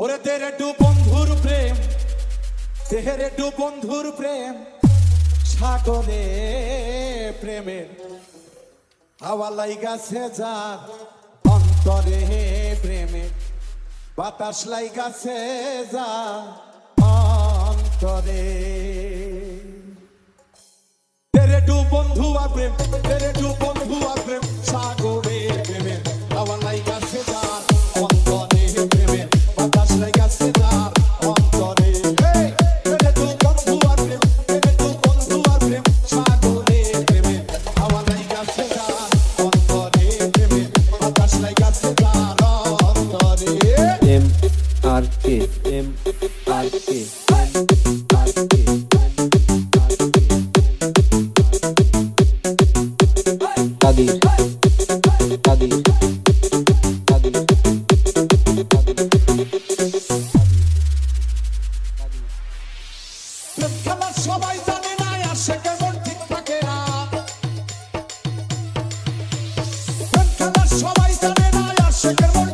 ওরে তেরে টু বন্ধুর প্রেম, তেরে টু বন্ধুর প্রেম, সাগরে প্রেমের হাওয়া লাইগাছে যার অন্তরে প্রেমে, বাতাস লাইগাছে যার অন্তরে। তেরে টু বন্ধু আর প্রেম, তেরে টু বন্ধু আর প্রেম, সাগরে প্রেমের হাওয়া লাইগাছে যার অন্তরে প্রেমে, বাতাস লাইগাছে যার অন্তরে। তেরে টু বন্ধু আর প্রেম, তেরে টু বন্ধু আর প্রেম, সাগরে প্রেমের হাওয়া লাইগাছে যার অন্তরে প্রেমে, বাতাস লাইগাছে যার অন্তরে। এম আর কে, এম আর কে, কাদির কাদির কাদির। প্রেম খেলা সবাই জানে না, আসে কেমন ঠিক থাকে না। প্রেম খেলা সবাই জানে না, আসে কেমন